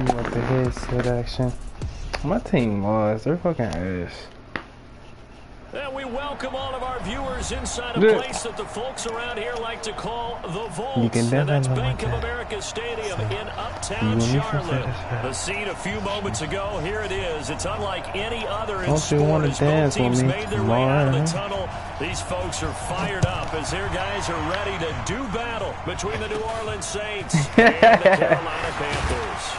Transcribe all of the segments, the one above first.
You want the headset action? My team was. They're fucking ass. And we welcome all of our viewers inside a place that the folks around here like to call the Vault. And that's Bank of America Stadium in Uptown Charlotte. The scene a few moments ago, here it is. It's unlike any other in sport as both teams made their way out of the tunnel. These folks are fired up as their guys are ready to do battle between the New Orleans Saints and the Carolina Panthers.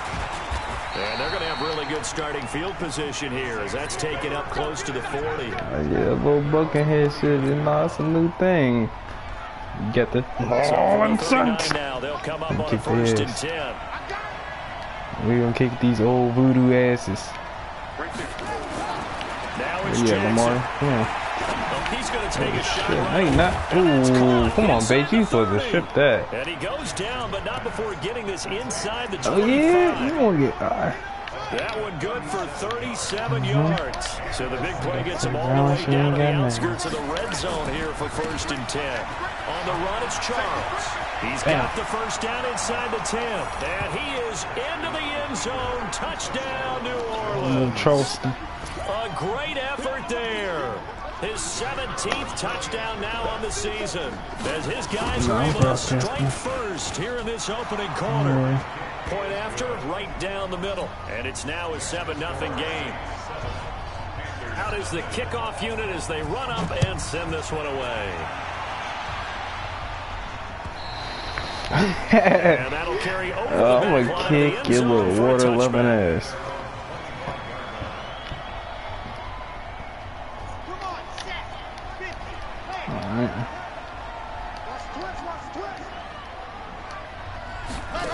And they're going to have really good starting field position here as that's taken up close to the 40. Yeah, little Buckenhead shit, you know, it's a new thing. You get the now they'll come up on 1st and 10. We're going to kick these old voodoo asses. Now it's Lamar. Yeah. He's going to take a shot. Hey, not. Ooh, come on, babe. You supposed to strip that. And he goes down, but not before getting this inside the 25. Oh, yeah? You won't get. That one good for 37 yards. So the big play gets him all the way down to the outskirts of the red zone here for 1st and 10. On the run, it's Charles. He's got the first down inside the 10. And he is into the end zone. Touchdown, New Orleans. Charleston. A great effort there. His 17th touchdown now on the season, as his guys are able to strike first here in this opening quarter. Point after, right down the middle, and it's now a 7-0 game. Out is the kickoff unit as they run up and send this one away. And that'll carry over the I'm gonna kick your little water-loving ass.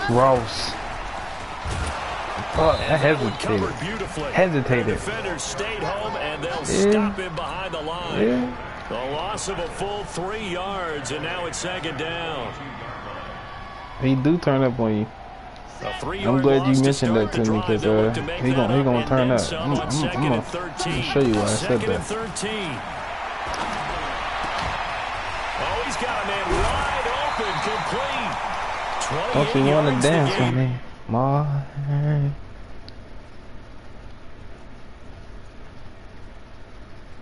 Ross. Oh, I hesitated. The defenders stayed home and they'll stop him behind the line. The loss of a full 3 yards, and now it's 2nd down. He do turn up on you. I'm glad you mentioned that to me because he gonna turn up. I'm gonna show you why I said that. Oh, he's got a man wide open, complete. Don't you want to dance with me, Ma?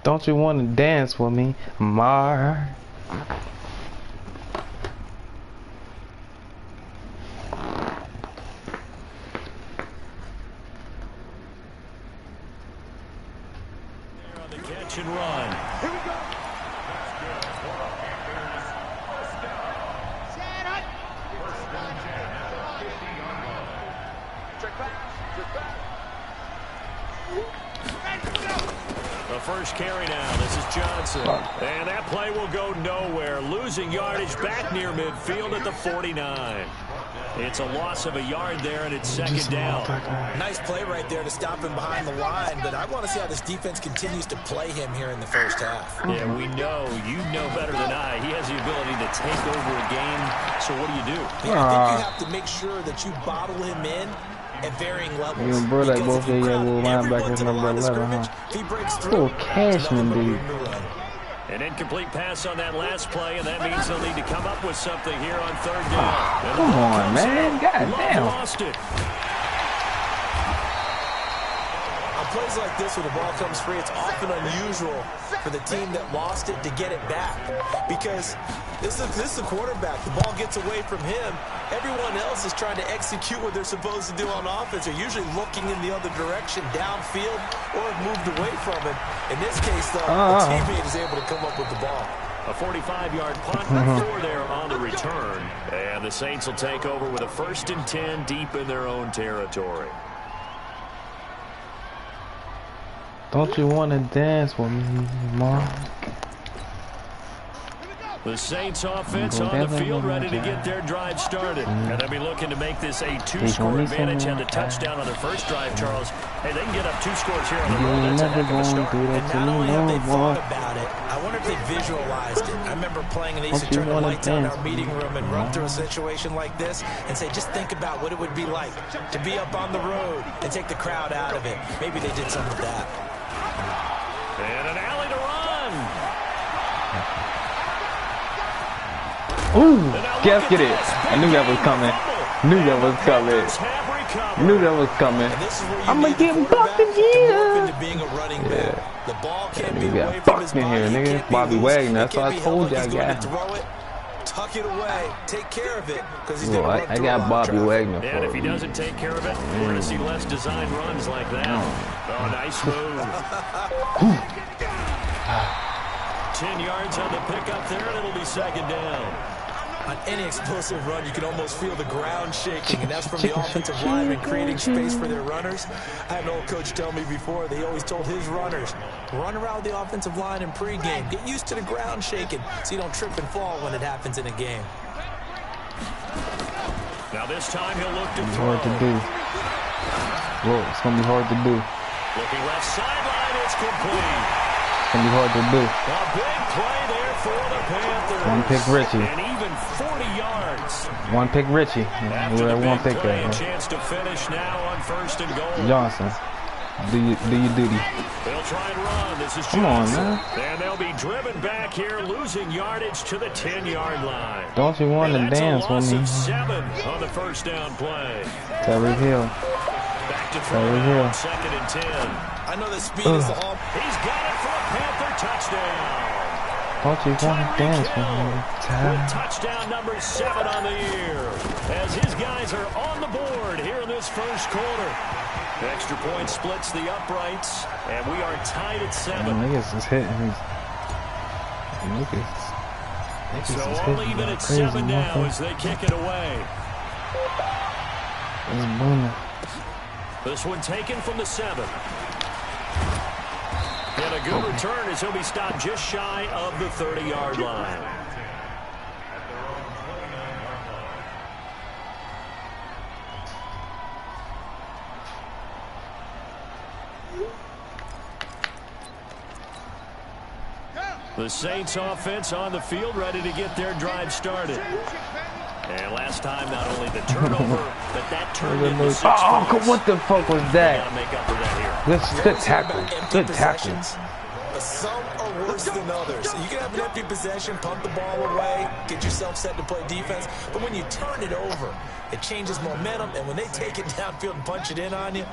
Don't you want to dance with me, Ma? On the catch and run. Here we go. The first carry now. This is Johnson. And that play will go nowhere. Losing yardage back near midfield at the 49. It's a loss of a yard there, and it's 2nd down. Nice play right there to stop him behind the line, but I want to see how this defense continues to play him here in the first half. Yeah, we know. You know better than I. He has the ability to take over a game, so what do? Yeah, I think you have to make sure that you bottle him in at varying levels. You bro, like both of your little linebackers number 11, huh? He breaks through. Little Cashman, dude. An incomplete pass on that last play, and that means they'll need to come up with something here on 3rd down. Come on, man. God damn. Lost it. On plays like this, when the ball comes free, it's often unusual for the team that lost it to get it back. Because this is the quarterback. The ball gets away from him. Everyone else is trying to execute what they're supposed to do on offense. They're usually looking in the other direction, downfield, or have moved away from it. In this case, though, the teammate is able to come up with the ball. A 45-yard punt, 4 there on the return. And the Saints will take over with a 1st and 10 deep in their own territory. Don't you want to dance with me, Mom? The Saints offense on the field ready to get their drive started. And they'll be looking to make this a 2-score advantage. Had the touchdown on their first drive, Charles. Hey, they can get up 2 scores here on the road. That's a heck of a start. And not only have they thought about it, I wonder if they visualized it. I remember playing and they used to turn the lights on in our meeting room and run through a situation like this and say, just think about what it would be like to be up on the road and take the crowd out of it. Maybe they did some of that. And an alley to run. Ooh, gasket it. I knew that was coming. Knew that was coming. recover. Knew that was coming. I'm gonna get bucked in here. The ball can't be Nigga away got from his bucked in body. here, He nigga. can't be Bobby loose. Wagner. That's He what can't I be told held you I like he's going got. to throw it. Tuck it away. Take care of it because he's Well, going to run I through a got lot of Bobby traffic. Wagner for And if he doesn't take care of it, we're going to see less design runs like that. Oh, nice move. 10 yards on the pickup there, and it'll be second down. On any explosive run, you can almost feel the ground shaking, and that's from the offensive linemen creating space for their runners. I had an old coach tell me before, they always told his runners, run around the offensive line in pregame. Get used to the ground shaking so you don't trip and fall when it happens in a game. Now this time he'll look to It's throw. hard to do. Look, it's gonna be hard to do. Looking left sideline, it's complete. It's gonna be hard to do. A big play there for the Panthers. One pick Richie. And even 40 yards. One pick Richie. After Who the that one big pick play, a at? chance to finish now on 1st and goal. Johnson. Do your duty. They'll try and run. This is Come on, Johnson. man. And they'll be driven back here, losing yardage to the 10-yard line. Don't you want to And that's dance a loss with me? of 7 on the first down play. Terry Hill. Back to throw Terry now Hill. on 2nd and 10. I know the speed is the hall. He's got it for a Panther touchdown. Don't you want to dance with me? With touchdown number 7 on the year. As his guys are on the board here in this first quarter. The extra point splits the uprights, and we are tied at 7. Niggas is hitting. Niggas So is all hitting even like at crazy, 7 now motherfucker. as they kick it away. It's booming. This one taken from the 7. And a good return as he'll be stopped just shy of the 30-yard line. The Saints offense on the field, ready to get their drive started. And last time, not only the turnover, but that turned into 6 points. What the fuck was They that? gotta make up for that here. Good tackle. Good tackle. Some are worse than others. You can have an empty possession, punt the ball away, get yourself set to play defense. But when you turn it over, it changes momentum. And when they take it downfield and punch it in on you,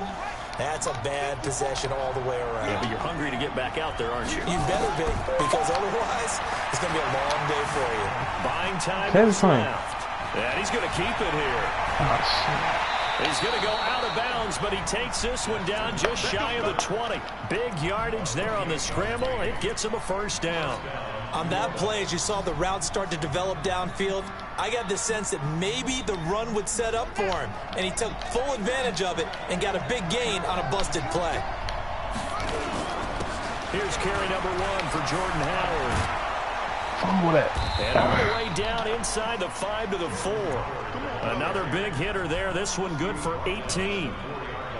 that's a bad possession all the way around. Yeah, but you're hungry to get back out there, aren't you? You better be, because otherwise, it's going to be a long day for you. Buying time That's is fine. left. And he's going to keep it here. Oh, shit. He's going to go out of bounds, but he takes this one down just shy of the 20. Big yardage there on the scramble. It gets him a first down. On that play, as you saw the route start to develop downfield, I got the sense that maybe the run would set up for him, and he took full advantage of it and got a big gain on a busted play. Here's carry number 1 for Jordan Howard. Fumble that. And all the way down inside the 5 to the 4. Another big hitter there. This one good for 18.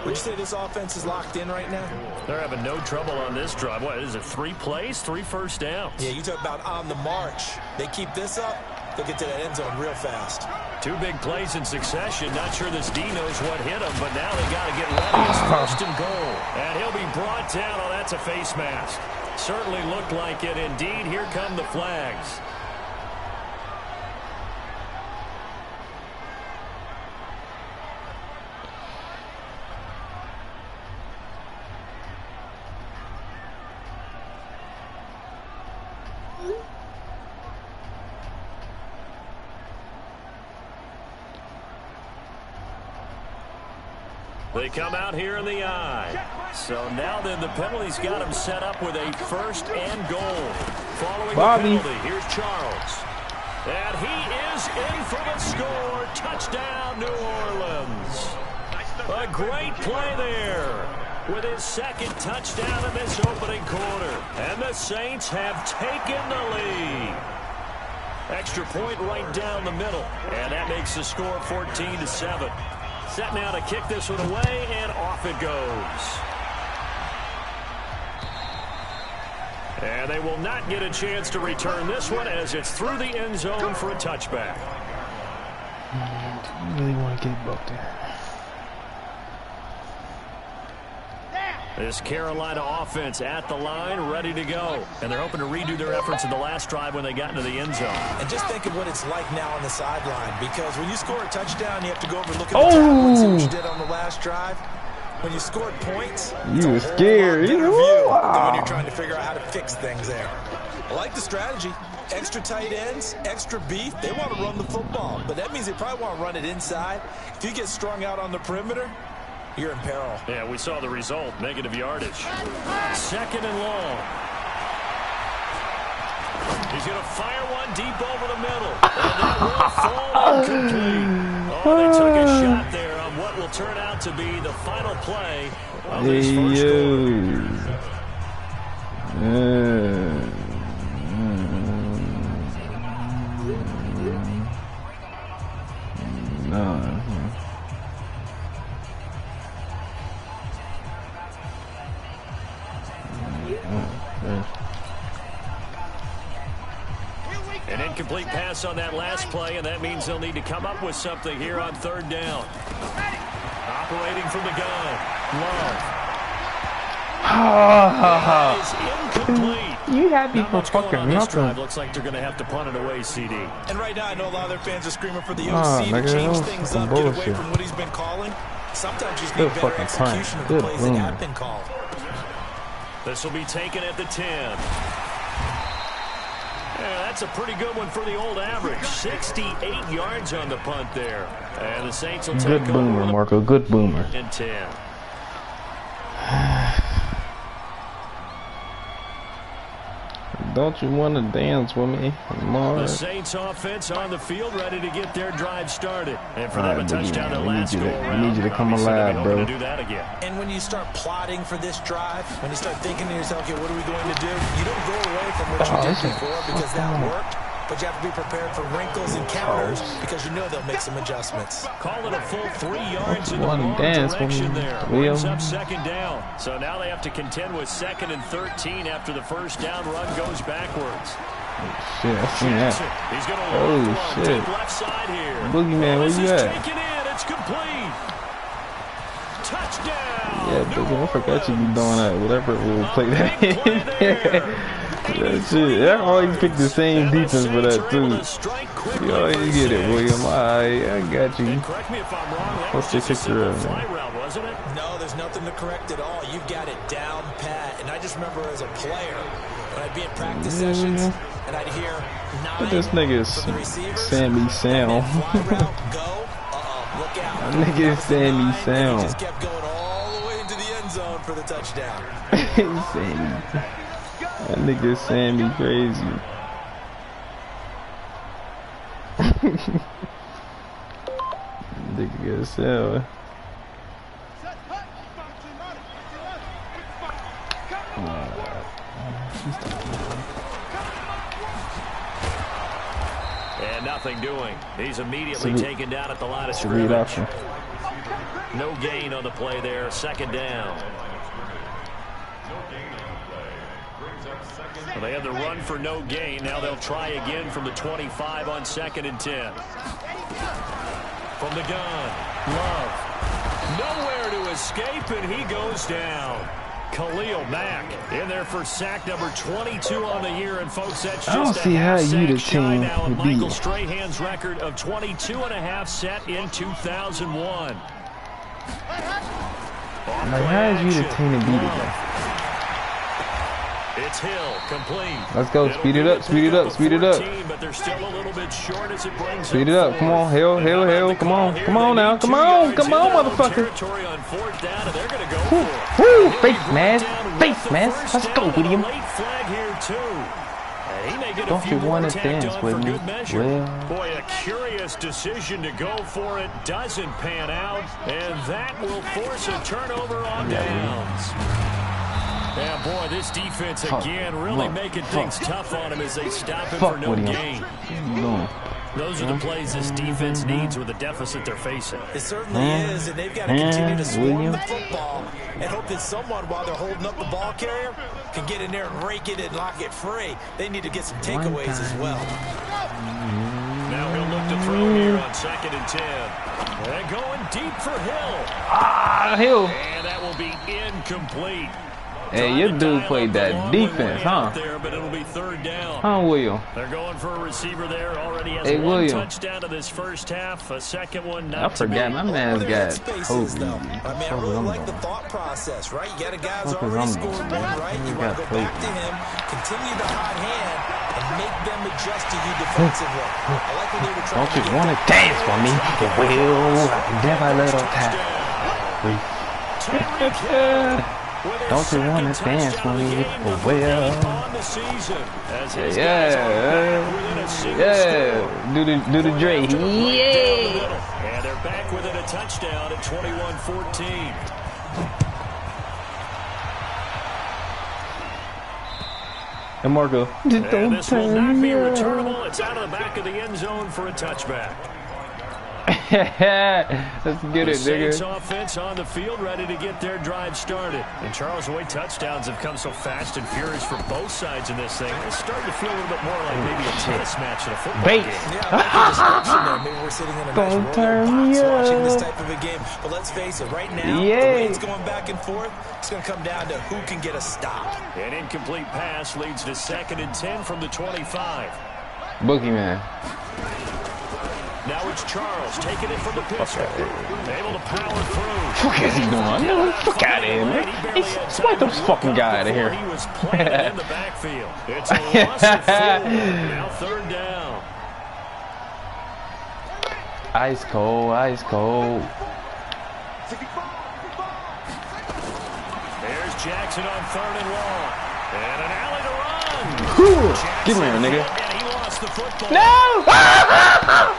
Would you say this offense is locked in right now? They're having no trouble on this drive. What is it, 3 plays, 3 first downs? Yeah, you talk about on the march. They keep this up, they'll get to that end zone real fast. 2 big plays in succession. Not sure this D knows what hit him, but now they got to get ready. It's 1st and goal. And he'll be brought down. Oh, that's a face mask. Certainly looked like it. Indeed, here come the flags. They come out here in the eye. So now then the penalty's got him set up with a 1st and goal. Following the penalty, here's Charles. And he is in for the score. Touchdown, New Orleans. A great play there with his 2nd touchdown in this opening quarter. And the Saints have taken the lead. Extra point right down the middle. And that makes the score 14-7. Set now to kick this one away, and off it goes. And they will not get a chance to return this one as it's through the end zone for a touchback. I really want to get bucked in. This Carolina offense at the line, ready to go. And they're hoping to redo their efforts in the last drive when they got into the end zone. And just think of what it's like now on the sideline, because when you score a touchdown, you have to go over and look at the tackle and see what you did on the last drive. When you scored points, you were scared. Than when you're trying to figure out how to fix things there. I like the strategy. Extra tight ends, extra beef. They want to run the football, but that means they probably want to run it inside. If you get strung out on the perimeter, you're in peril. Yeah, we saw the result. Negative yardage. 2nd and long. He's going to fire one deep over the middle. And that will fall incomplete. Oh, they took a shot there on what will turn out to be the final play of this first quarter. An incomplete pass on that last play, and that means they'll need to come up with something here on 3rd down. Operating from the gun. Love. Is incomplete. You happy for fucking nothing. Looks like they're going to have to punt it away, CD. And right now, I know a lot of their fans are screaming for the OC to change things up, get away from what he's been calling. Sometimes you just need better execution of the plays that have been called. This will be taken at the 10. Yeah, that's a pretty good one for the old average. 68 yards on the punt there. And the Saints will take over. Good boomer, Marco. Good boomer. And 10. Don't you want to dance with me, Mark? The Saints offense on the field, ready to get their drive started. And for them, a touchdown to last go around. I need you to come alive, bro. To do that again. And when you start plotting for this drive, when you start thinking to yourself, okay, what are we going to do? You don't go away from what you did before because that worked. But you have to be prepared for wrinkles and counters because you know they'll make some adjustments. Call it a full 3 yards in the wrong direction there. Brings up 2nd down. So now they have to contend with 2nd and 13 after the first down run goes backwards. Shit, I seen that. He's going to shit. Left side here. Boogeyman, where you at? Taken in. It's complete. Touchdown. Yeah, Boogie, I forgot you be doing that. Whatever we'll play that in. That shit. I always pick the same defense for that too. You always get it, William. I got you. What's the picture of man? No, there's nothing to correct at all. You got it down pat. And I just remember as a player, when I'd be in practice sessions, and I'd hear But this nigga is Sammy Sound. That nigga is Sammy Sound. He just kept going all the way into the end zone for the touchdown. Sammy. That nigga Sammy crazy. Nigga get sell. And nothing doing. He's immediately taken down at the line of scrimmage. No gain on the play there. 2nd down. Well, they had the run for no gain. Now they'll try again from the 25 on 2nd and 10. From the gun, Love. Nowhere to escape, and he goes down. Khalil Mack in there for sack number 22 on the year. And folks, that's just I don't see how you the team now. would Michael be. Strahan's record of 22.5 set in 2001. Like, how is you the team to beat it? It's Hill, complete. Let's go, speed it up, speed it up, speed it up. But they're still a little bit short as it brings speed it up, come on, Hill, come on now, come on, motherfucker. Woo, face mask, let's go, William. Don't you want to dance with me? Well, boy, a curious decision to go for it doesn't pan out, and that will force a turnover on downs. Yeah, boy, this defense again really making things tough on him as they stop him for no gain. Those are the plays this defense needs with the deficit they're facing. It certainly is, and they've got to continue to swarm the football and hope that someone, while they're holding up the ball carrier, can get in there and rake it and lock it free. They need to get some takeaways as well. Now he'll look to throw here on 2nd and 10. And going deep for Hill. Ah, Hill. And that will be incomplete. Hey, your dude played that defense, huh? There, but it'll be 3rd down. Huh, William? They're going for a receiver there. Already has Hey, one William. touchdown to this first half. A second one not I forgot my man's got spaces, though. I mean, I really like the thought process, right? You got a guy who's already scored one, right? You want to go back to him, continue the hot hand, and make them adjust to you defensively. I like what they were trying Don't to you do. want to dance for me? Well, never little tap. Don't you want to dance for me? Well, yeah. Do the Dre. Yeah. And they're back within a touchdown at 21-14. And Marco, just And don't this will turn not me be up. returnable. It's out of the back of the end zone for a touchback. Let's get it, Saints nigga. offense on the field, ready to get their drive started. And Charles, the way touchdowns have come so fast and furious for both sides in this thing, it's starting to feel a little bit more like maybe a tennis match in a football Bait. game. Yeah, I like the description there. Maybe we're sitting in a nice Don't royal turn box me watching this up. type of a game. But let's face it, right now, the Yeah. way it's going back and forth, it's going to come down to who can get a stop. An incomplete pass leads to 2nd and 10 from the 25. Boogeyman. Now it's Charles taking it from the pistol. Able to power through. Fuck is he doing? No, fuck out of here, man. Swipe this fucking guy out of here. He was playing in the backfield. It's a loss of 4. Now 3rd down. Ice cold, ice cold. There's Jackson on 3rd and long. And an alley to run. Give me here, nigga. And he lost the football. No!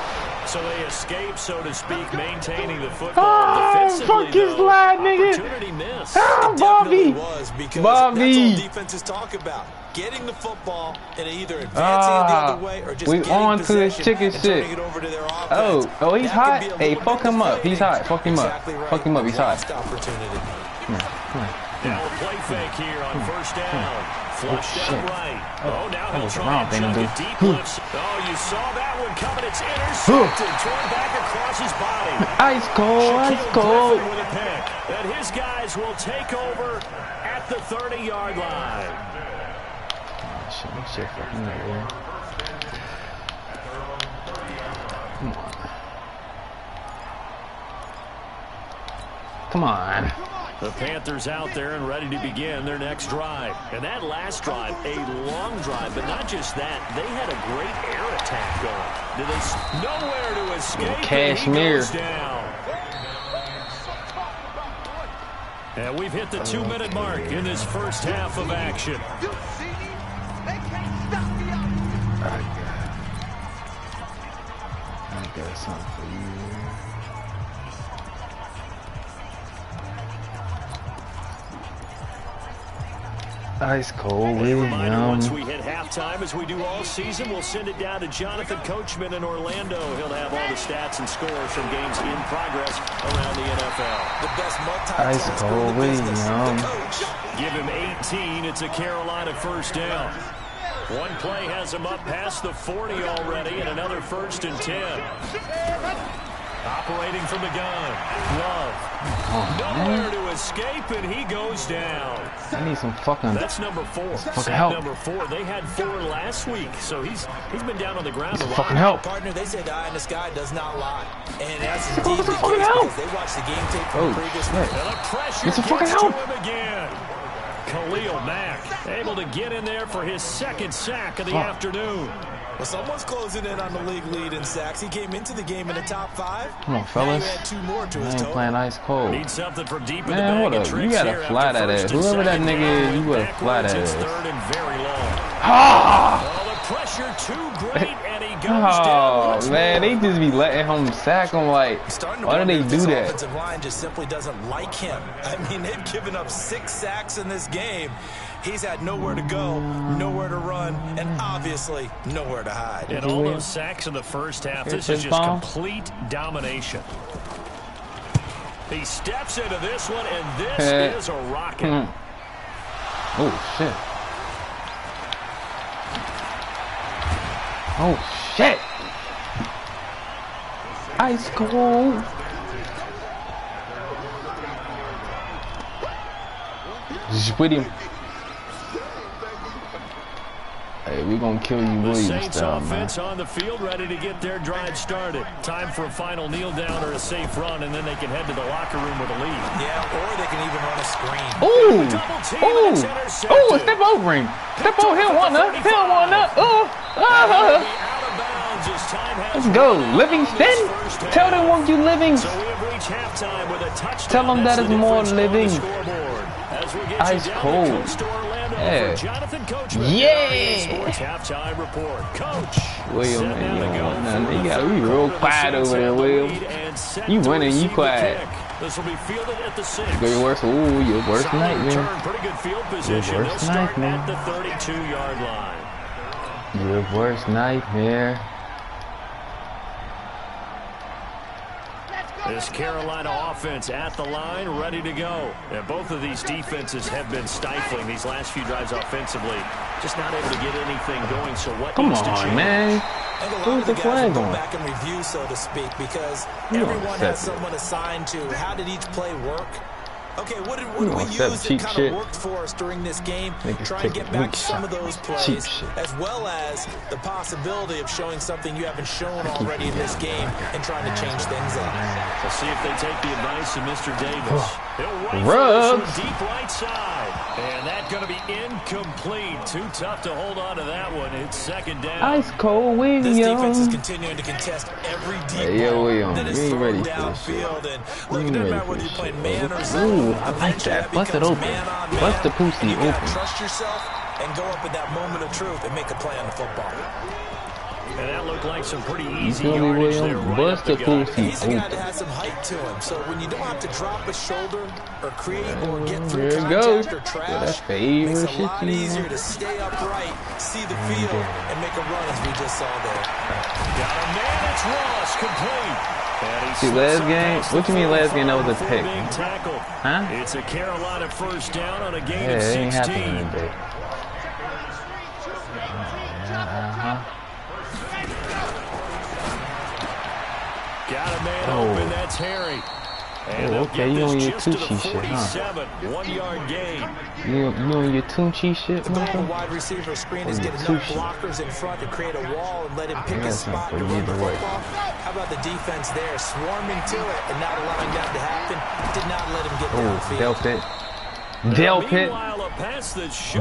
So they escape, so to speak, maintaining the football. Defensively, fuck his though, line, nigga. opportunity missed. Definitely Bobby. was, because Bobby. that's all defenses talk about. Getting the football and either advancing it the other way or just we getting on to his possession chicken and shit. turning it over to their offense. Oh, he's That hot. could be a Hey, little fuck bit him up. He's deflating. hot. Fuck him up. Exactly right. Fuck him up. He's hot. Lost opportunity. Come on. Now a play fake here on 1st down. Flushed shit. out right. Oh, now that he'll was the try wrong and thing to chuck do. it deep lifts. Oh, you saw that one coming. It's intercepted. Torn back across his body. Ice cold, ice Shaquille cold. Griffin with a pick. And his guys will take over at the 30-yard line. Shit fucking right here. Come on. The Panthers out there and ready to begin their next drive. And that last drive, a long drive, but not just that. They had a great air attack going. Did they nowhere to escape? Cashmere. And he goes down. And we've hit the 2-minute mark in this first half of action. I got something for you. Ice cold, A reminder, William. once we hit halftime, as we do all season, we'll send it down to Jonathan Coachman in Orlando. He'll have all the stats and scores from games in progress around the NFL. The best Ice cold, William. Give him 18. It's a Carolina first down. One play has him up past the 40 already, and another 1st and 10. Operating from the gun. Love. Nowhere to escape, and he goes down. I need some fucking. That's number 4. Fucking help. Number 4. They had 4 last week, so he's been down on the ground a lot. Fucking help. Partner, they say the eye in the sky does not lie. And that's It's indeed the fucking case help. because they watched the game tape from the previous week. shit. And the pressure It's a fucking gets help. to him again. Khalil Mack able to get in there for his 2nd sack of the afternoon. Well, someone's closing in on the league lead in sacks. He came into the game in the top 5. Come on, fellas. Now you add 2 more to I his ain't total. playing ice cold. Need something from deep in the Man, bag hold of up. You tricks gotta here fly after that first ass. and Whoever that second nigga down. is, you gotta fly Backwards, that it's ass. 3rd and very long. Ah! Oh, the pressure too great, and he goes down. Oh, man, they just be letting him sack him like, Starting to why do wonder they if do this that? offensive line just simply doesn't like him. I mean, they've given up 6 sacks in this game. He's had nowhere to go, nowhere to run, and obviously nowhere to hide. And all those sacks in the first half, this is just complete domination. He steps into this one, and this is a rocket. Oh, shit. Oh, shit. Ice cold. Just with him. Hey, we gonna kill you, Williams style, man. Offense on the field, ready to get their drive started. Time for a final kneel down or a safe run, and then they can head to the locker room with a lead. Yeah, or they can even run a screen. Ooh, ooh, step over him. Step over him, one up, him one up. Let's go, Livingston. Tell them what you living. So we have reached halftime with a touchdown. Tell them that is more living. Ice cold. Yeah. Yeah. Halftime report. Coach. William, man, you got we real quiet over there, William. You running, you quiet. This will be fielded at the 6. Go your worst. Ooh, your worst nightmare. Pretty good field position. Your worst nightmare. At the 32-yard line. Your worst nightmare. This Carolina offense at the line, ready to go. And both of these defenses have been stifling these last few drives offensively. Just not able to get anything going. So what needs to change? Man. Who's the flag on? Back and review, so to speak, because everyone has someone assigned to how did each play work. Okay, what did we use that kind of worked for us during this game? Try and get back to some of those plays, as well as the possibility of showing something you haven't shown already in this game and trying to change things up. We'll see if they take the advice of Mr. Davis. Rubs. Deep right side. And that's going to be incomplete. Too tough to hold on to that one. It's second down. Ice cold Williams. This defense is continuing to contest every deep ball that is thrown downfield. And look, it doesn't matter whether you're playing man or zone. I like that. Bust it open. Bust the pussy open. Trust yourself and go up at that moment of truth and make a play on the football. And that looked like some pretty easy yardage there. Bust the pussy He's a guy that has some height to him, so when you don't have to drop a shoulder or create or get through contact or trash, it makes it a lot easier to stay upright, see the field, and make a run as we just saw there. Got a man, it's Ross, complete. See, last game? What you mean last game that was a pick? Huh? It's a Carolina first down on a gain of 16. It ain't happening today. Got a man open, that's Harry. And okay, you on your Tunchi shit, huh? 1-yard gain. You on your Tunchi shit, the wide receiver screen is getting enough blockers in front to create a wall and let him pick a spot to run the football. How about the defense there, swarming to it and not allowing that to happen? Did not let him get downfield.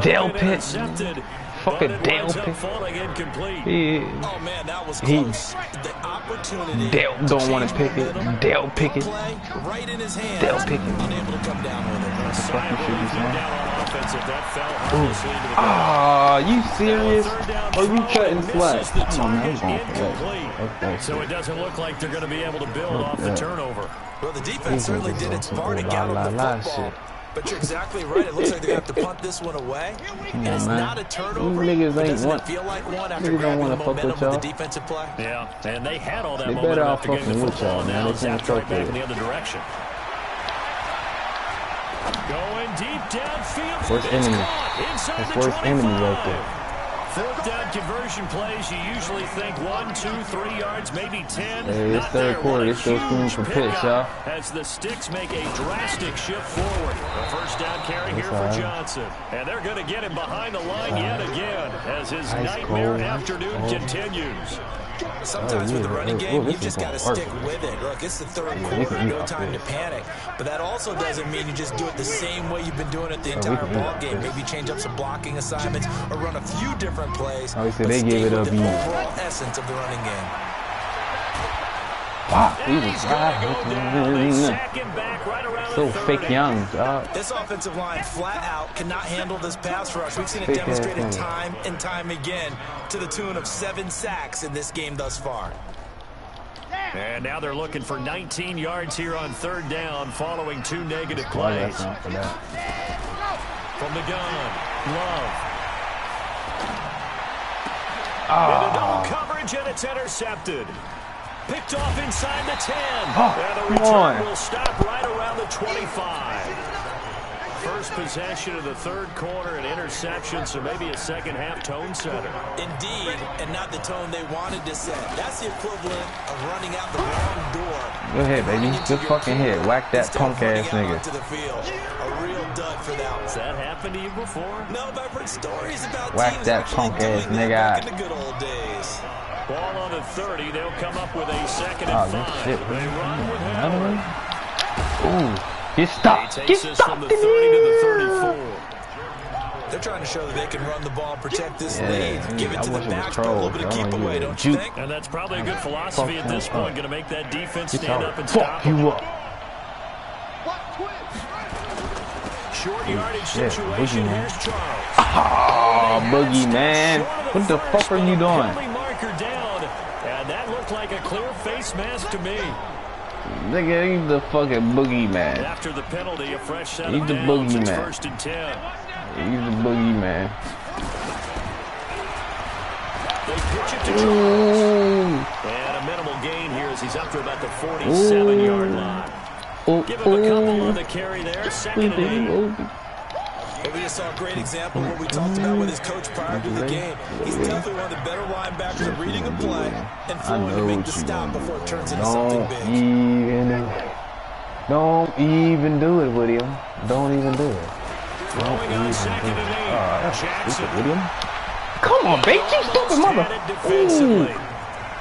Del Pitt. Fucking Dale Pitt. Oh man, that was close. The opportunity. Dale don't want to pick it. Dale pick it. Right in his hand. Dale pick it. Unable to come down with it. What the fuck you should be saying? Ah, you serious? Or you cutting slack? Come on, man, I'm going for that. So it doesn't look like they're going to be able to build off the turnover. Well, the defense certainly did its part to gather the football. But you're exactly right. It looks like they're going to have to punt this one away. And it's not a turnover. Niggas ain't feel like one after grabbing the momentum of the defensive play. Yeah, and they had all that they momentum after getting the football. Now it's right back in the other direction. Going deep downfield. Worst enemy. That's worst enemy right there. Fourth down conversion plays, you usually think 1, 2, 3 yards, maybe 10. Hey, it's third quarter. This goes through for pitch, y'all. As the sticks make a drastic shift forward. A first down carry here for Johnson. And they're going to get him behind the line yet again as his nightmare afternoon continues. Sometimes with the running game, you just got to stick with it. Look, it's the third quarter, no time to panic. But that also doesn't mean you just do it the same way you've been doing it the entire ball game. Maybe change up some blocking assignments or run a few different plays. Obviously, they gave it up. The overall essence of the running game. Wow, he was so fake young, dog. This offensive line flat out cannot handle this pass rush. We've seen it demonstrated time and time again to the tune of 7 sacks in this game thus far. And now they're looking for 19 yards here on third down following 2 negative plays. From the gun, Love. Into double coverage, and it's intercepted. Picked off inside the 10. And the return will stop right around the 25. first possession of the third quarter, an interception, so maybe a second-half tone setter. Indeed, and not the tone they wanted to set. That's the equivalent of running out the wrong door. Go ahead, baby. Good fucking hit. Whack that punk-ass nigga. To the field. A real dud for that one. Has that happened to you before? No, but I've heard stories about whack teams that punk-ass nigga. Back in the good old days. Ball on the 30. They'll come up with a second and 5. Shit. They run with Another Howard. one? Ooh. Get stopped. He Get takes us stopped from the 30 to the 34. They're trying to show that they can run the ball, protect this lead, give it to the back, but a little bit of keep away, don't you think? And that's probably a good philosophy at this point. Going to make that defense stand up and fuck stop you up. Short yardage situation. Here's Charles. Oh, Boogie, man. What the fuck are you doing? Marker down, and that looked like a clear face mask to me. Nigga, he's the fucking Boogie man. After the penalty, a fresh set He's of the downs. Boogie It's man. 1st and 10. He's the Boogie man. They pitch it to Charles. And a minimal gain here as he's up to about the 47-yard line. Give him a couple on the carry there. 2nd and 8. We just saw a great example of what we talked about with his coach prior to the game. He's definitely one of the better linebackers at reading a play and flowing to make the stop before it turns into something big. Don't even do it, William. Don't even do it. Throwing on 2nd and 8. Jackson. William. Come on, baby, you stupid mother. Defensively.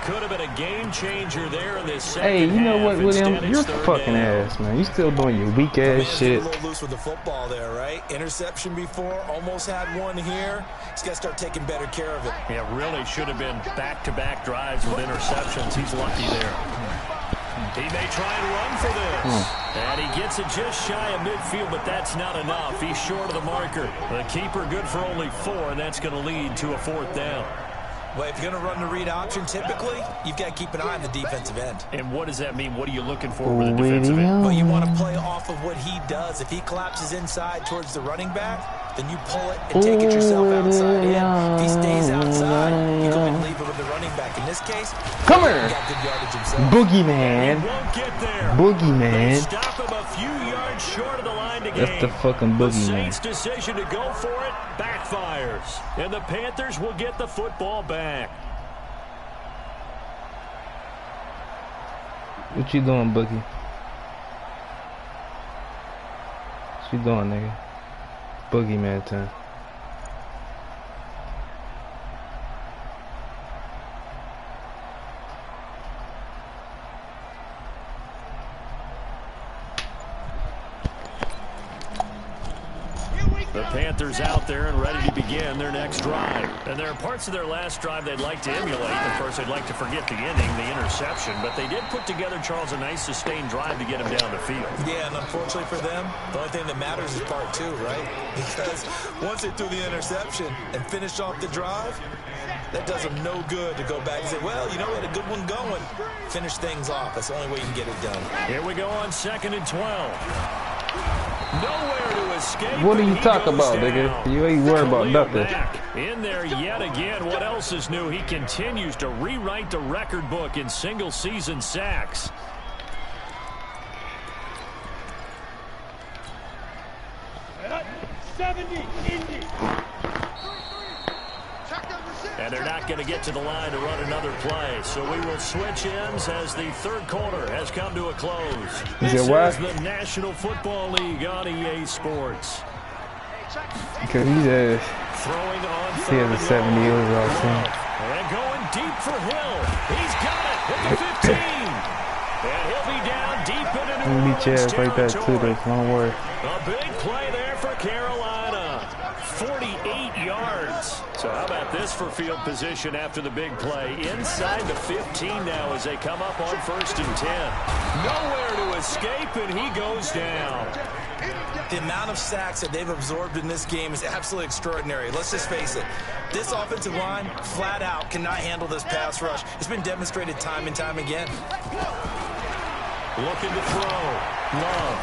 Could have been a game changer there in this second Hey, you know half. what, William? Instead, You're it's third fucking down. ass, man. You still doing your weak ass shit. A little loose with the football there, right? Interception before, almost had one here. He's got to start taking better care of it. Yeah, really should have been back-to-back drives with interceptions. He's lucky there. He may try and run for this. And he gets it just shy of midfield, but that's not enough. He's short of the marker. The keeper good for only 4, and that's going to lead to a 4th down. Well, if you're going to run the read option, typically, you've got to keep an eye on the defensive end. And what does that mean? What are you looking for with the defensive end? Well, you want to play off of what he does. If he collapses inside towards the running back, then you pull it and take it yourself outside in. If he stays outside, you go and leave it with the running back. In this case, come here, got good yardage himself. Boogeyman. Won't get there. Boogeyman. Stop him a few yards short of the line to gain. That's the fucking The Boogeyman. Saints' decision to go for it backfires, and the Panthers will get the football back. What you doing, Boogie? What you doing, nigga? Boogeyman time. The Panthers out there and ready to begin their next drive. And there are parts of their last drive they'd like to emulate. Of course, they'd like to forget the ending, the interception. But they did put together, Charles, a nice sustained drive to get him down the field. Yeah, and unfortunately for them, the only thing that matters is part 2, right? Because once they threw the interception and finished off the drive, that does them no good to go back and say, well, you know, we had a good one going. Finish things off. That's the only way you can get it done. Here we go on 2nd and 12. Nowhere to escape. What are you talking about, nigga? You ain't worried about nothing. In there yet again. What else is new? He continues to rewrite the record book in single-season sacks. And they're not going to get to the line to run another play. So we will switch ends as the third quarter has come to a close. This is the National Football League on EA Sports. Because he's a throwing on he has a 70 overall team. And going deep for Hill. He's got it at the 15. And he'll be down deep into New Orleans beat your ass like that too, though. Don't worry. A big play there for Carolina. 48 yards. So how about this for field position after the big play? Inside the 15 now as they come up on 1st and 10. Nowhere to escape, and he goes down. The amount of sacks that they've absorbed in this game is absolutely extraordinary. Let's just face it. This offensive line, flat out, cannot handle this pass rush. It's been demonstrated time and time again. Looking to throw. Love.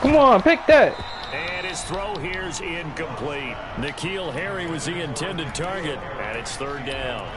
Come on, pick that. And his throw here's incomplete. N'Keal Harry was the intended target, and it's 3rd down.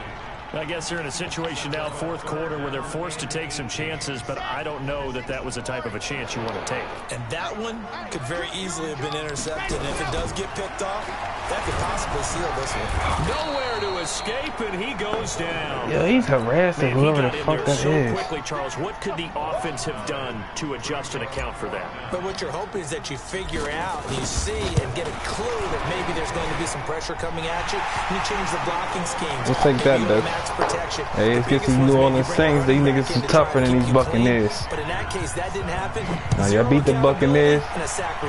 I guess they're in a situation now, fourth quarter, where they're forced to take some chances, but I don't know that that was the type of a chance you want to take. And that one could very easily have been intercepted. And if it does get picked off, that could possibly seal this one. Nowhere to escape, and he goes down. Yo, he's harassing whoever the fuck that is. Quickly, Charles, what could the offense have done to adjust and account for that? But what you're hoping is that you figure out, and you see, and get a clue that maybe there's going to be some pressure coming at you, and you change the blocking schemes. We'll take that, though. Hey, it's just these New Orleans Saints. These niggas are tougher than these Buccaneers. But in that case, that didn't happen. Now, y'all beat the Buccaneers.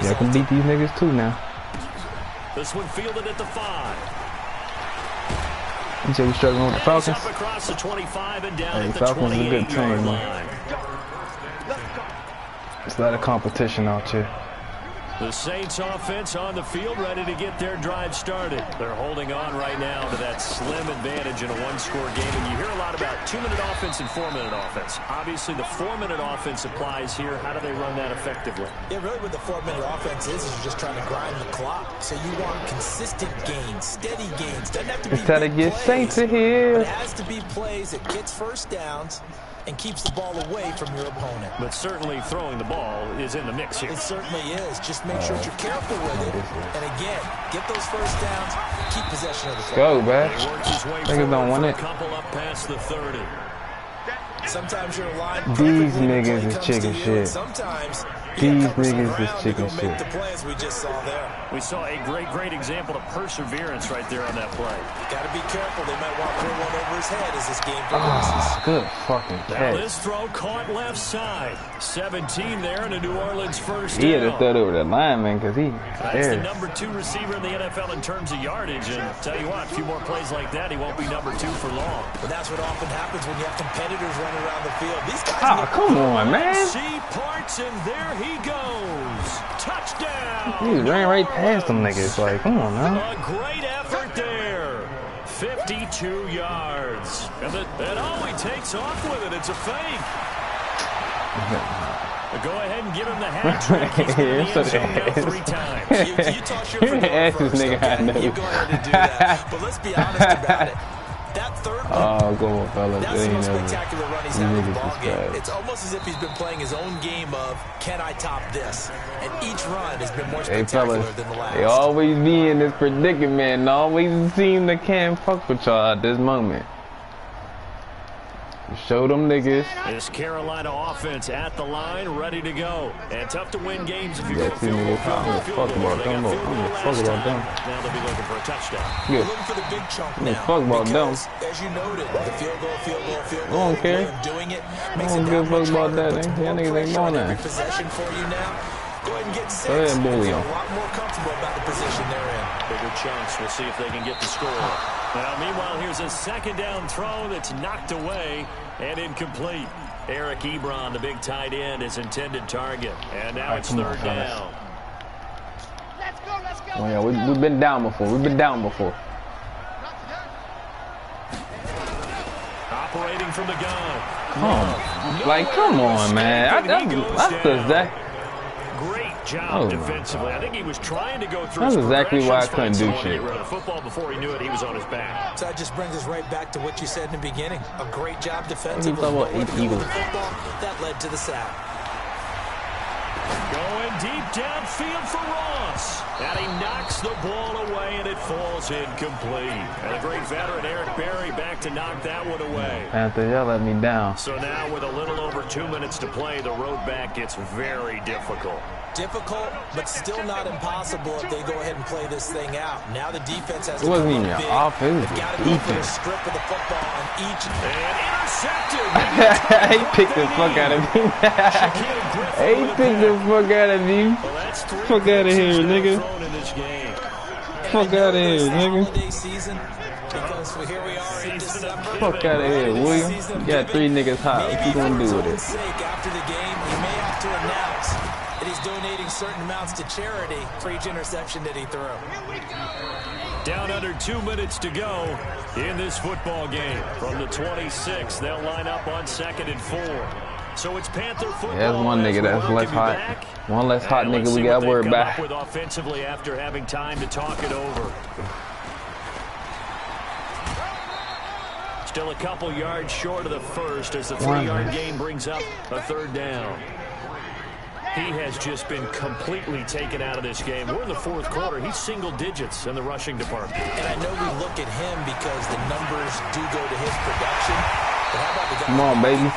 Y'all can beat these niggas, too, now. This one fielded at the 5. You say we struggling with the Falcons? Up across the 25 and down at the Falcons is a good team, line. There's a lot of competition out here. The Saints offense on the field, ready to get their drive started. They're holding on right now to that slim advantage in a one-score game. And you hear a lot about 2-minute offense and 4-minute offense. Obviously, the 4-minute offense applies here. How do they run that effectively? Yeah, really what the 4-minute offense is you're just trying to grind the clock. So you want consistent gains, steady gains. Doesn't have to be it's time to get Saints in here. But it has to be plays that gets first downs and keeps the ball away from your opponent. But certainly throwing the ball is in the mix here. It certainly is. Just make sure that you're careful with it. And again, get those first downs, keep possession of the football. Go, man. Niggas don't want it. Couple up past the 30. Sometimes you're aligned. These niggas is chicken shit. Sometimes these niggas is chicken shit. Make the plays we just saw there. We saw a great example of perseverance right there on that play. Got to be careful. They might want to throw one over his head as this game progresses. Good fucking catch. Now this throw caught left side. 17 there and a New Orleans first down. He had to throw it over the lineman because he That's the number 2 receiver in the NFL in terms of yardage. And tell you what, a few more plays like that, he won't be number 2 for long. But that's what often happens when you have competitors running around the field. These guys come on, man. See parts, and there he goes. Touchdown. He ran right past them niggas. Like, come on, man. A great effort there. 52 yards. And oh, he takes off with it. It's a fake. Go ahead and give him the hat trick. He's been in the end zone now 3 times. You toss your foot first, okay? You go ahead and do that. But let's be honest about it. That third one, go on, fellas. that's the most spectacular run he's had in the ball game. It's almost as if he's been playing his own game of, can I top this? And each run has been more spectacular than the last. They always be in this predicament and always seem they can't fuck with y'all at this moment. Show them niggas. This Carolina offense at the line, ready to go. And tough to win games if you go field goal. Now they'll be looking for a touchdown. We're looking for the big chunk now. Fuck about them. As you noted, the field goal. I don't care. Doing it I don't give a fuck about that. Y'all niggas ain't doing that. Possession for you now. Go ahead and get 6. Go ahead and bully a them. lot more comfortable about the position they're in. Bigger chunks. We'll see if they can get the score. Now, meanwhile, here's a second down throw that's knocked away and incomplete. Eric Ebron, the big tight end, his intended target. And now it's third down. Let's go. Oh, yeah, we've been down before. Operating from the gun. Come on, man. That's exactly. Great job defensively. I think he was trying to go through. That's exactly why I couldn't do shit. The football before he knew it, he was on his back. So that just brings us right back to what you said in the beginning. A great job defensively. About 8 Eagles. That led to the sack. Going deep downfield for Ross. And he knocks the ball away, and it falls incomplete. And a great veteran, Eric Berry, back to knock that one away. Panther, y'all let me down. So now with a little over 2 minutes to play, the road back gets very difficult. Difficult, but still not impossible if they go ahead and play this thing out. Now the defense has it wasn't even your offense. They've got to go for a strip of the football on each. And intercepted. He picked the fuck out of me. He picked the fuck out of me. Fuck out of here, nigga. Fuck out of here, nigga. Fuck out of here, William. You got 3 niggas hot. What you gonna do with it? After the game, you may have to announce that he's donating certain amounts to charity for each interception that he threw. Down under 2 minutes to go in this football game. From the 26, they'll line up on 2nd and 4. So it's Panther football. Yeah, that's one nigga that's less hot. One less hot nigga we got worried about. With offensively after having time to talk it over. Still a couple yards short of the first as the 3-yard gain brings up a 3rd down. He has just been completely taken out of this game. We're in the 4th quarter. He's single digits in the rushing department. And I know we look at him because the numbers do go to his production. But how about the guys? Come on, baby.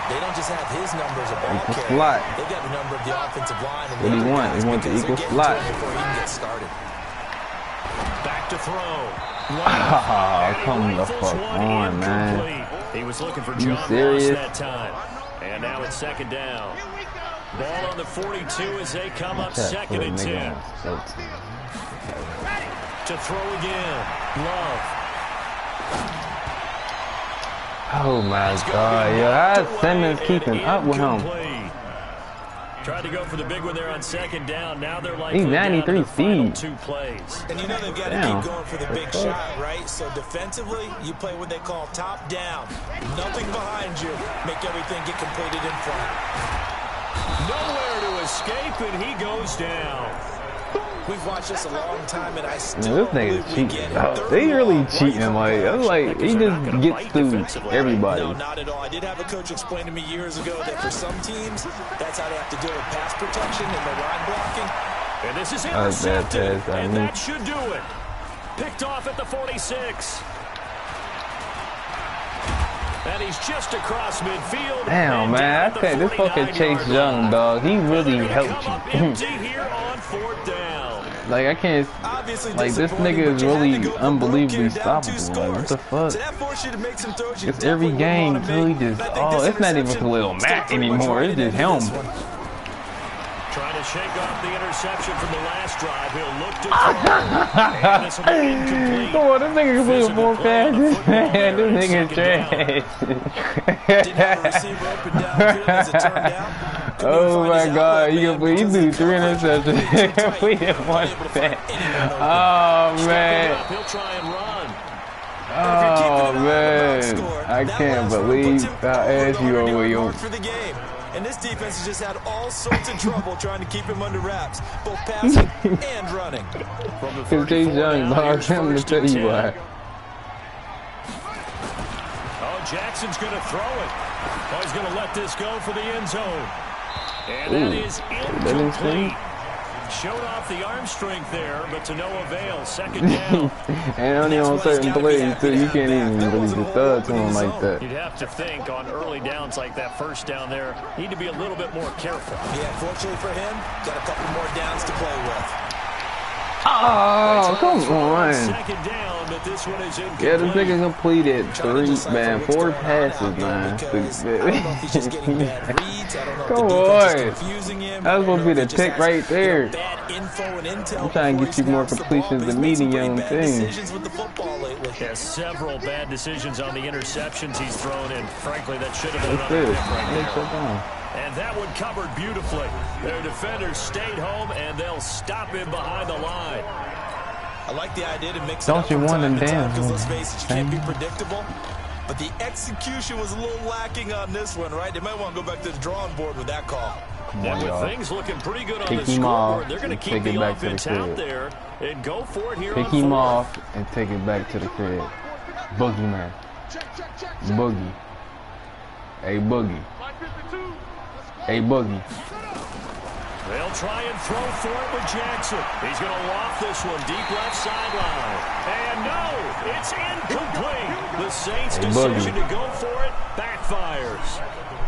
They don't just have his numbers of ball Equal carry. slot. They got the number of the offensive line. And What do you want? You want the equal slot. Before he can get started. Back to throw. Oh, come the fuck on, man. He was looking for John Ross that time. And now it's 2nd down. Ball on the 42 as they come up 2nd and 10. To throw again. Love. Oh my God, yo, how's Simmons keeping up with him? Tried to go for the big one there on 2nd down. Now they're like he's 93 feet. 2 plays. And you know they've got to keep going for the big shot, right? So defensively, you play what they call top down. Nothing behind you. Make everything get completed in front. Nowhere to escape, and he goes down. We've watched this a long time, and I still this nigga's cheating. Oh, they really cheating. Like he just gets through everybody. No, not at all. I did have a coach explain to me years ago that for some teams, that's how they have to deal with pass protection and the line blocking. And this is intercepted, and that should do it. Picked off at the 46. And he's just across midfield. Damn, man. I think this fucking Chase Young, dog. He really helped you. Like, I can't. Like, this nigga is really unbelievably stoppable. Like, what the fuck? It's every game until he just. Oh, it's not even Khalil Mack anymore. It's just him. Trying to shake off the interception from the last drive. He'll look to throw. Come on, this nigga can play more passes. Man, this nigga trash. Oh my God, he threw 3 interceptions. Completed 1 pass. Oh man. He'll try and run. Oh man, I can't believe I asked you over your. And this defense has just had all sorts of trouble trying to keep him under wraps, both passing and running. Because Chase Young bothered him to tell you why. Oh, Jackson's going to throw it. Oh, he's going to let this go for the end zone. And that is incomplete. Showed off the arm strength there, but to no avail. 2nd down. And only on certain plays, too. You can't even really just throw it to him like that. You'd have to think on early downs like that 1st down there, need to be a little bit more careful. Yeah, fortunately for him, got a couple more downs to play with. Oh, come on. 2nd down, but this one is incomplete. Yeah, this nigga completed 4 passes, man. Come on. That was supposed to be the pick right there. I'm trying to get you more completions than me, the young thing. Has several bad decisions on the interceptions he's thrown in. Frankly, that should have been another pick right there. And that one covered beautifully. Their defenders stayed home, and they'll him behind the line. I like the idea to mix Don't you want them down? Because let's face it, you can't be predictable. But the execution was a little lacking on this one, right? They might want to go back to the drawing board with that call. And with things looking pretty good on the scoreboard, they're going to keep the offense out there and go for it here. Pick him off and take it back to the crib. Boogeyman. Boogie. Hey, Boogie. Hey, Boogie. They'll try and throw for it with Jackson. He's going to loft this one deep left sideline. And no, it's incomplete. The Saints' decision to go for it backfires.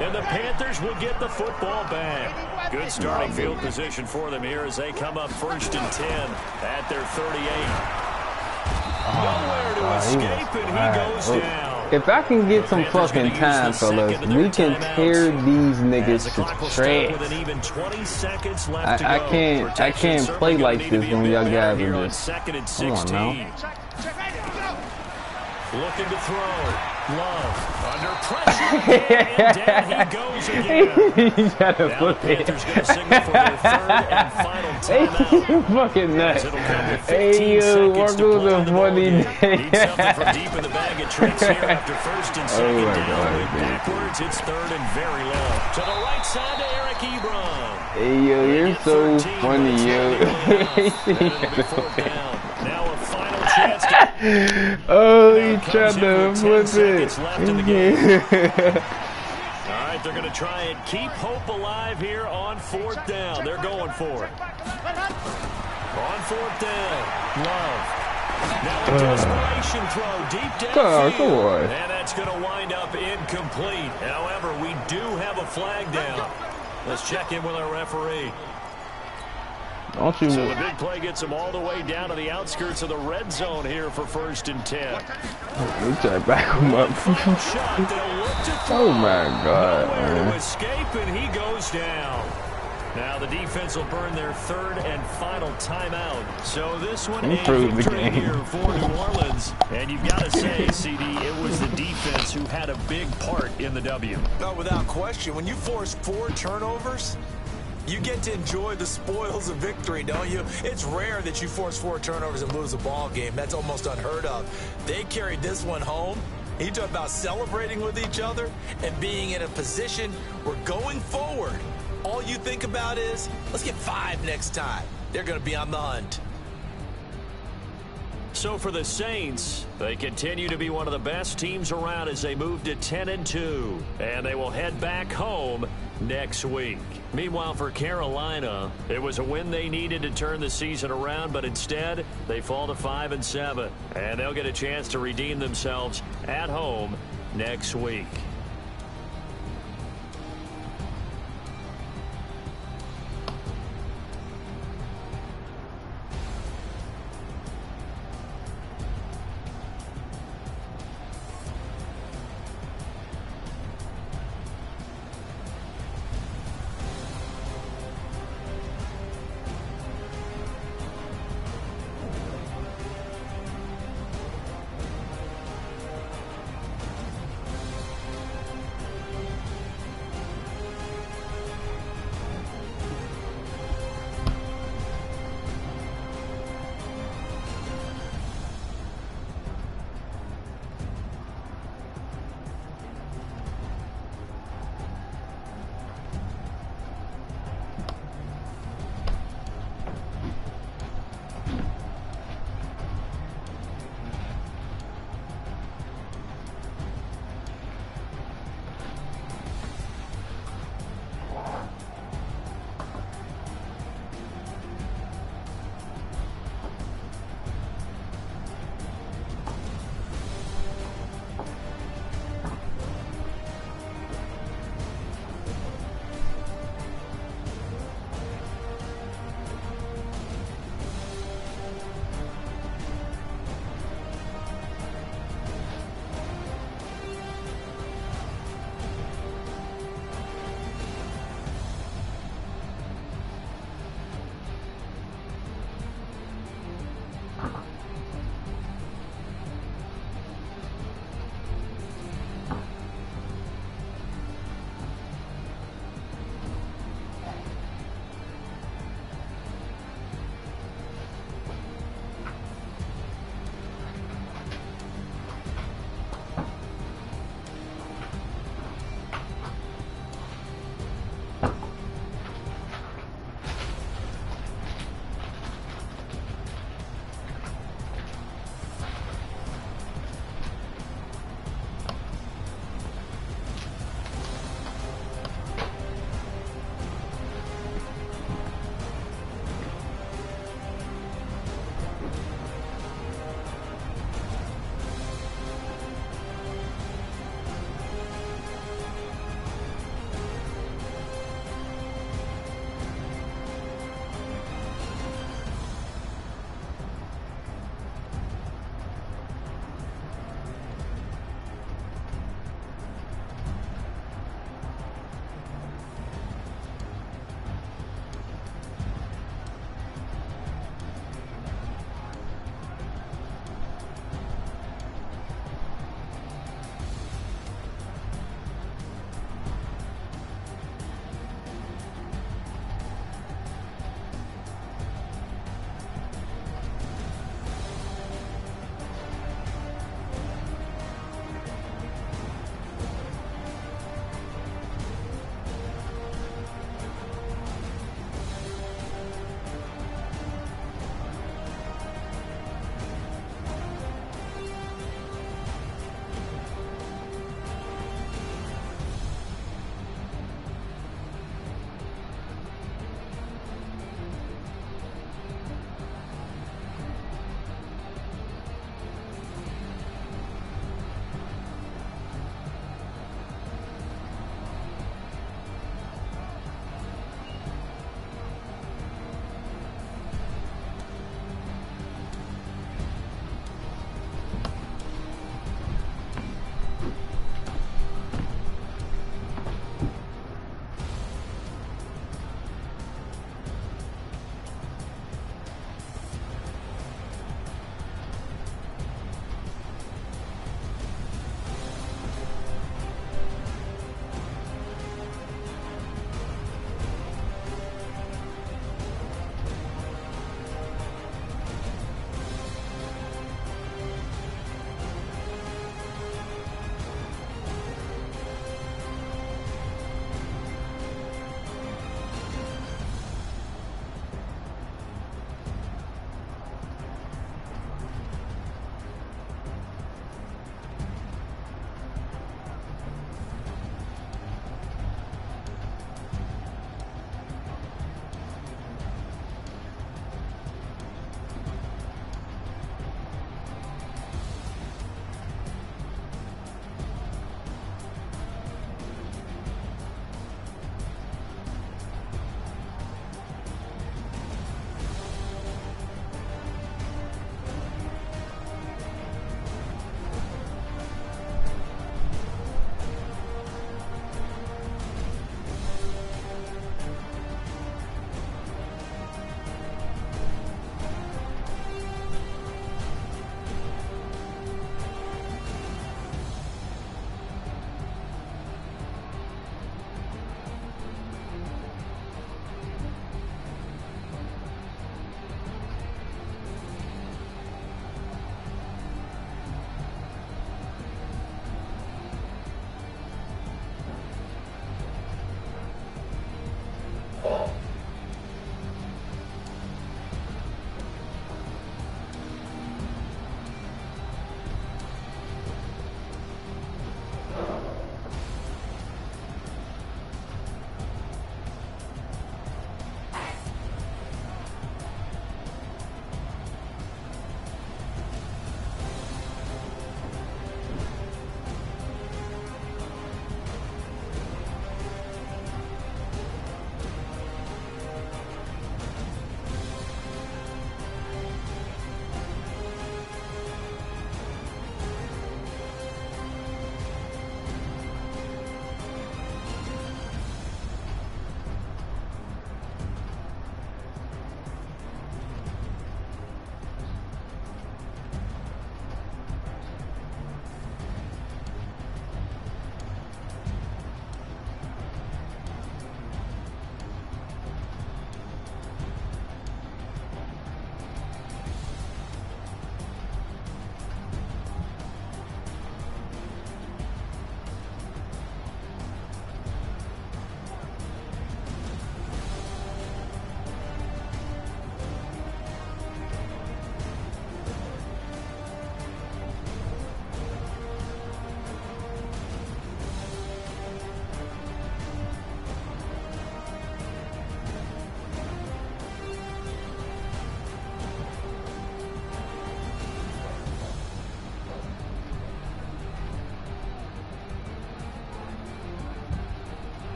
And the Panthers will get the football back. Good starting field position for them here as they come up 1st and 10 at their 38. Nowhere to escape, and he goes down. If I can get some fucking time, fellas, we can tear these niggas to shreds. I can't play like this when y'all guys are just. Come on now. Looking to throw. Love under pressure, and down he goes again. You gotta flip it. Panthers going to signal for their 3rd and final timeout. Fucking nuts. Hey, you, we're doing the funny day. Need something from deep in the bag of tricks here after 1st and 2nd down. Backwards, it's 3rd and very low. To the right side to Eric Ebron. Hey, yo, you're so funny, yo. Now a final chance to Oh, he tried to flip it. All right, they're going to try and keep hope alive here on 4th down. They're going for it. On 4th down, Love. Now a desperation throw deep downfield. Come on. And that's going to wind up incomplete. However, we do have a flag down. Let's check in with our referee. Don't you So the big play gets them all the way down to the outskirts of the red zone here for 1st and 10. we try to back him up. Oh my God, Nowhere man. to escape, and he goes down. Now the defense will burn their 3rd and final timeout. So this one a victory here for New Orleans. And you've got to say, CD, it was the defense who had a big part in the W. No, without question. When you force 4 turnovers, you get to enjoy the spoils of victory, don't you? It's rare that you force 4 turnovers and lose a ball game. That's almost unheard of. They carried this one home. You talk about celebrating with each other and being in a position where going forward, all you think about is, let's get 5 next time. They're going to be on the hunt. So for the Saints, they continue to be one of the best teams around as they move to 10-2. And they will head back home next week. Meanwhile, for Carolina, it was a win they needed to turn the season around, but instead, they fall to 5-7. And they'll get a chance to redeem themselves at home next week.